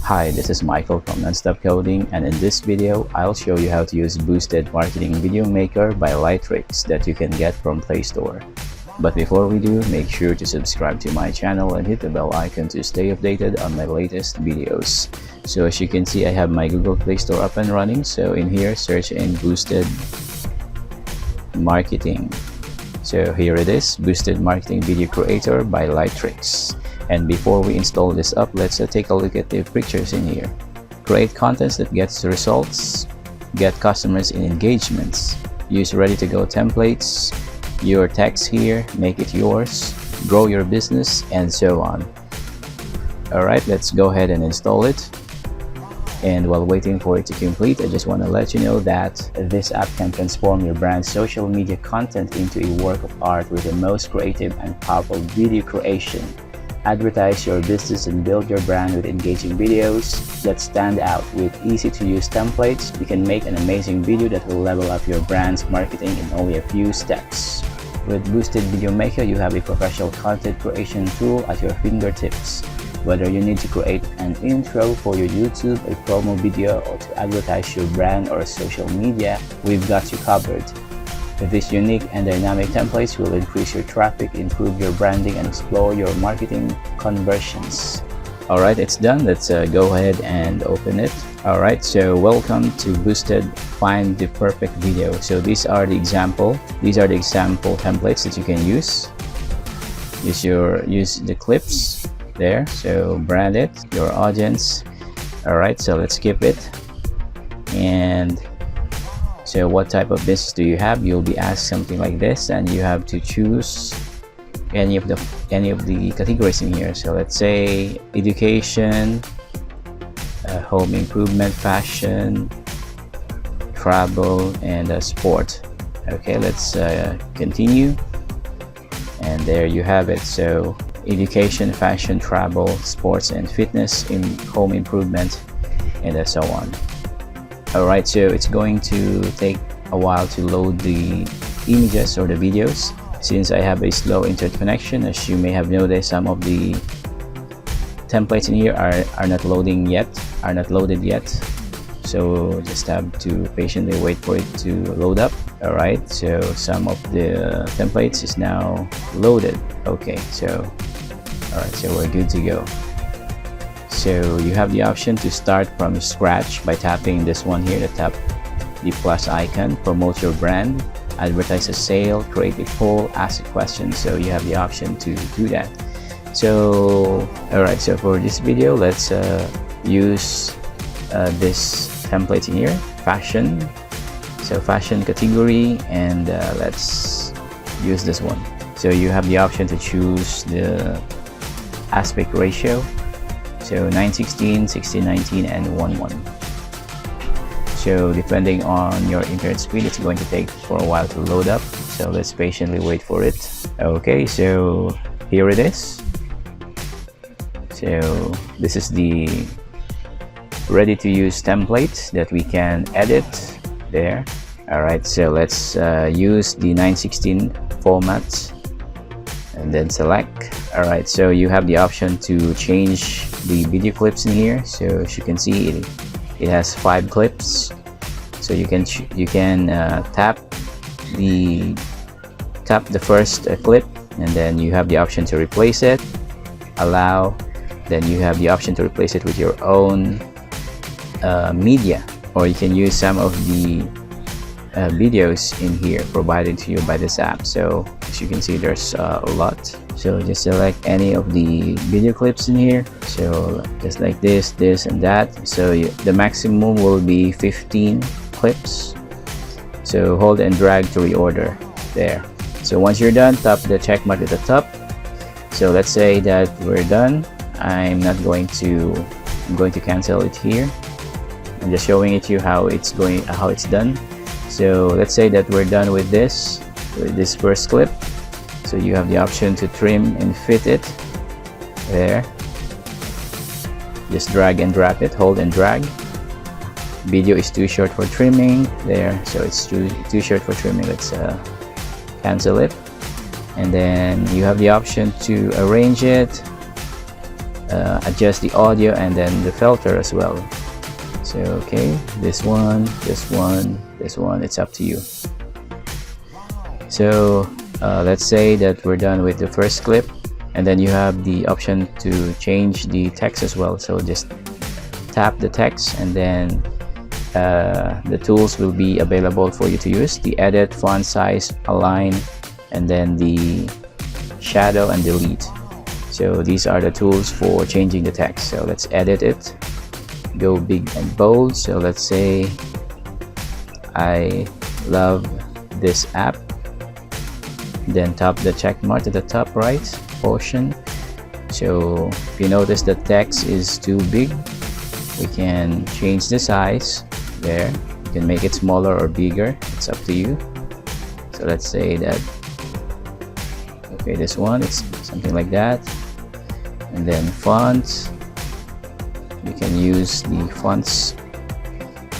Hi, this is Michael from Nonstop Coding, and in this video, I'll show you how to use Boosted Marketing Video Maker by Lightricks that you can get from Play Store. But before we do, make sure to subscribe to my channel and hit the bell icon to stay updated on my latest videos. So as you can see, I have my Google Play Store up and running. So in here, search in Boosted Marketing. So here it is, Boosted Marketing Video Creator by Lightricks. And before we install this up, let's take a look at the pictures in here. Create contents that gets results, get customers in engagements, use ready-to-go templates, your text here, make it yours, grow your business, and so on. Alright, let's go ahead and install it. And while waiting for it to complete, I just want to let you know that this app can transform your brand's social media content into a work of art with the most creative and powerful video creation. Advertise your business and build your brand with engaging videos that stand out. With easy-to-use templates, you can make an amazing video that will level up your brand's marketing in only a few steps. With Boosted Video Maker, you have a professional content creation tool at your fingertips. Whether you need to create an intro for your YouTube, a promo video, or to advertise your brand or social media, we've got you covered. These unique and dynamic templates will increase your traffic, improve your branding, and explore your marketing conversions. Alright, it's done. Let's go ahead and open it. Alright, so welcome to Boosted Find the Perfect Video. So these are the example templates that you can use. Use the clips there. So brand it, your audience. Alright, so let's skip it. And so what type of business do you have? You'll be asked something like this, and you have to choose any of the categories in here. So let's say education, home improvement, fashion, travel, and sport. Okay, let's continue. And there you have it. So education, fashion, travel, sports and fitness, in home improvement, and so on. Alright, so it's going to take a while to load the images or the videos since I have a slow internet connection. As you may have noticed, some of the templates in here are not loaded yet. So just have to patiently wait for it to load up. Alright, so some of the templates is now loaded. Okay, so alright, so we're good to go. So you have the option to start from scratch by tapping this one here, tap the plus icon, promote your brand, advertise a sale, create a poll, ask a question. So you have the option to do that. So alright, so for this video, let's use this template in here, fashion. So fashion category, and let's use this one. So you have the option to choose the aspect ratio. So 9:16, 16:19, and 1:1. So depending on your internet speed, it's going to take for a while to load up. So let's patiently wait for it. Okay, so here it is. So this is the ready-to-use template that we can edit there. Alright, so let's use the 9:16 format and then select. Alright, so you have the option to change the video clips in here. So as you can see, it has 5 clips. So you can tap the first clip, and then you have the option to replace it, allow, then you have the option to replace it with your own media, or you can use some of the videos in here provided to you by this app. So as you can see, there's a lot. So just select any of the video clips in here. So just like this, and that. So the maximum will be 15 clips. So hold and drag to reorder there. So once you're done, tap the check mark at the top. So let's say that we're done. I'm going to cancel it here. I'm just showing it to you how it's done. So let's say that we're done with this first clip. So you have the option to trim and fit it there. Just drag and drop it, hold and drag. Video is too short for trimming there, so it's too short for trimming. Let's cancel it. And then you have the option to arrange it adjust the audio and then the filter as well. So okay, this one, it's up to you. So let's say that we're done with the first clip, and then you have the option to change the text as well. So just tap the text, and then the tools will be available for you to use: the edit, font size, align, and then the shadow and delete. So these are the tools for changing the text. So let's edit it, go big and bold. So let's say I love this app, then tap the check mark at the top right portion. So if you notice the text is too big, we can change the size there. You can make it smaller or bigger, it's up to you. So let's say that, okay, this one, it's something like that. And then fonts, you can use the fonts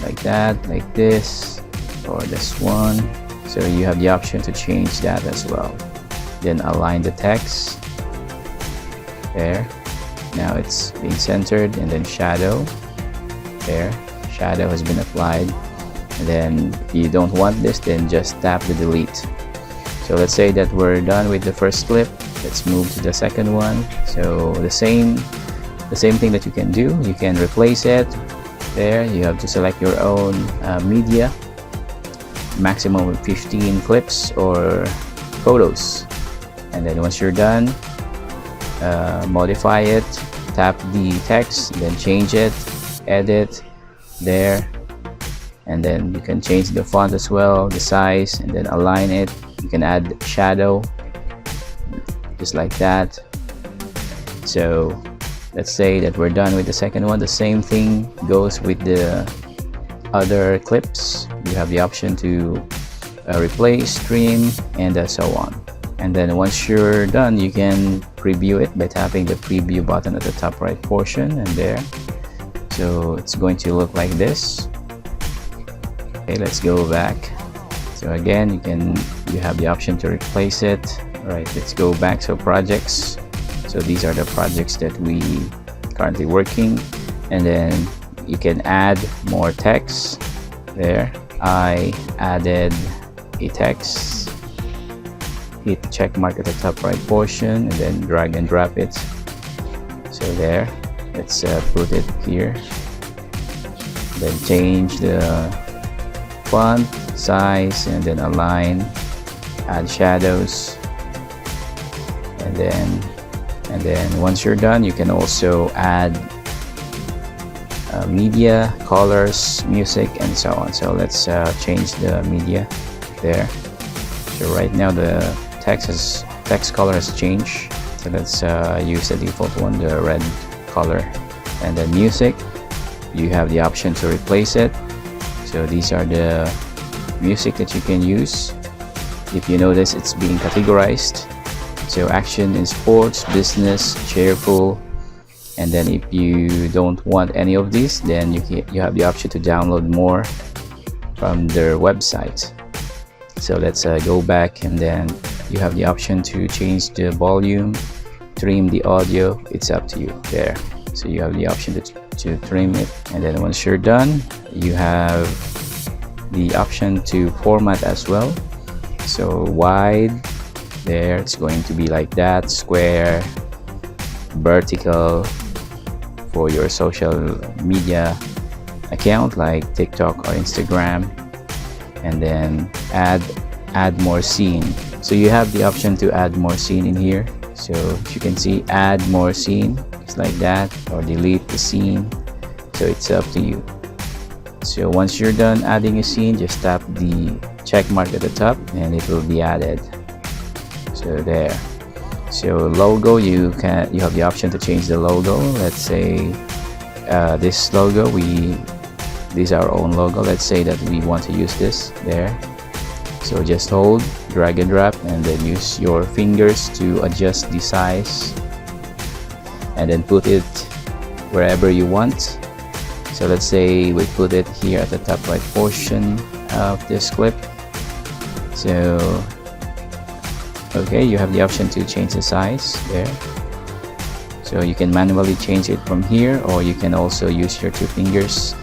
like that, like this, or this one. So you have the option to change that as well. Then align the text there. Now it's being centered. And then shadow there, shadow has been applied. And then if you don't want this, then just tap the delete. So let's say that we're done with the first clip. Let's move to the second one. So the same thing that you can do, you can replace it there. You have to select your own media, maximum of 15 clips or photos. And then once you're done, modify it, tap the text, then change it, edit there, and then you can change the font as well, the size, and then align it. You can add shadow just like that. So let's say that we're done with the second one. The same thing goes with the other clips. You have the option to replace, trim, and so on. And then once you're done, you can preview it by tapping the preview button at the top right portion, and there. So it's going to look like this. Okay, let's go back. So again, you have the option to replace it. All right, let's go back. So projects. So these are the projects that we currently working, and then you can add more text there. I added a text, hit check mark at the top right portion, and then drag and drop it. So there, let's put it here, then change the font size, and then align, add shadows, and then once you're done, you can also add media, colors, music, and so on. So let's change the media there. So right now the text color has changed. So let's use the default one, the red color. And then music, you have the option to replace it. So these are the music that you can use. If you notice, it's being categorized. So action in sports, business, cheerful. And then if you don't want any of these, then you have the option to download more from their website. So let's go back, and then you have the option to change the volume, trim the audio. It's up to you there. So you have the option to trim it, and then once you're done, you have the option to format as well. So wide there, it's going to be like that, square, vertical for your social media account like TikTok or Instagram. And then add more scene. So you have the option to add more scene in here. So you can see add more scene, it's like that, or delete the scene. So it's up to you. So once you're done adding a scene, just tap the check mark at the top and it will be added. So there. So logo, you have the option to change the logo. Let's say this logo, this is our own logo. Let's say that we want to use this there. So just hold, drag and drop, and then use your fingers to adjust the size, and then put it wherever you want. So let's say we put it here at the top right portion of this clip. So okay, you have the option to change the size there. So you can manually change it from here, or you can also use your 2 fingers.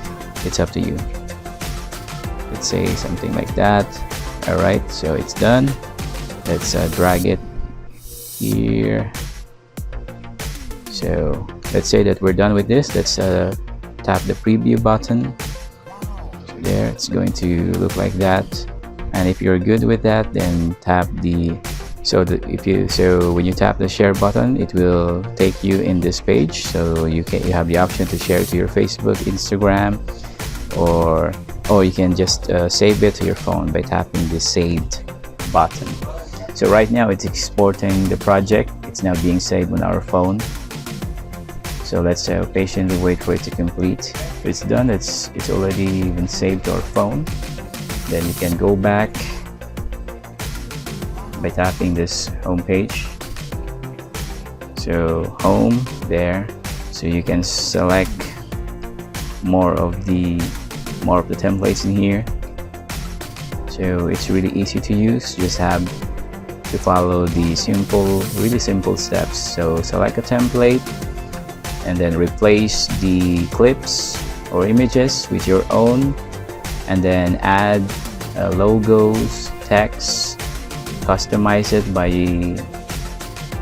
It's up to you. Let's say something like that. Alright, so it's done. Let's drag it here. So let's say that we're done with this. Let's tap the preview button. So there, it's going to look like that. And if you're good with that, then tap the when you tap the share button, it will take you in this page. So you have the option to share to your Facebook, Instagram, or you can just save it to your phone by tapping the saved button. So right now it's exporting the project. It's now being saved on our phone. So let's patiently wait for it to complete. It's done. It's already been saved to our phone. Then you can go back by tapping this home page. So home there. So you can select more of the templates in here. So it's really easy to use. Just have to follow the really simple steps. So select a template and then replace the clips or images with your own, and then add logos, text, customize it by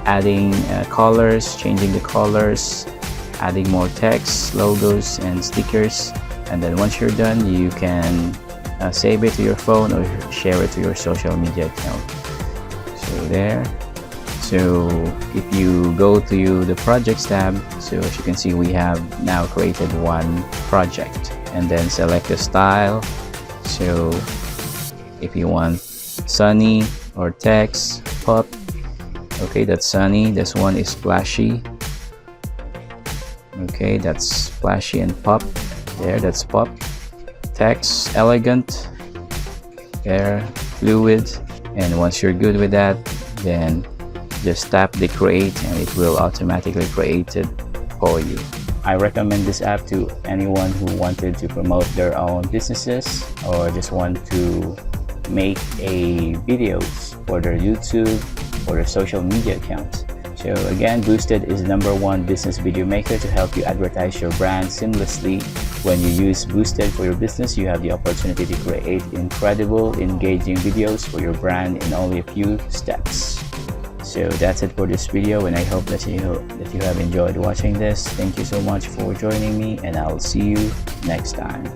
adding colors, changing the colors, adding more text, logos, and stickers. And then once you're done, you can save it to your phone or share it to your social media account. So there. So if you go to the projects tab, so as you can see, we have now created one project, and then select the style. So if you want sunny or text, pop, okay, that's sunny. This one is splashy. Okay, that's splashy and pop. There, that's pop. Text, elegant. There, fluid. And once you're good with that, then just tap the create and it will automatically create it for you. I recommend this app to anyone who wanted to promote their own businesses or just want to make videos for their YouTube or their social media account. So again, Boosted is the #1 business video maker to help you advertise your brand seamlessly. When you use Boosted for your business, you have the opportunity to create incredible, engaging videos for your brand in only a few steps. So that's it for this video, and I hope that you have enjoyed watching this. Thank you so much for joining me, and I'll see you next time.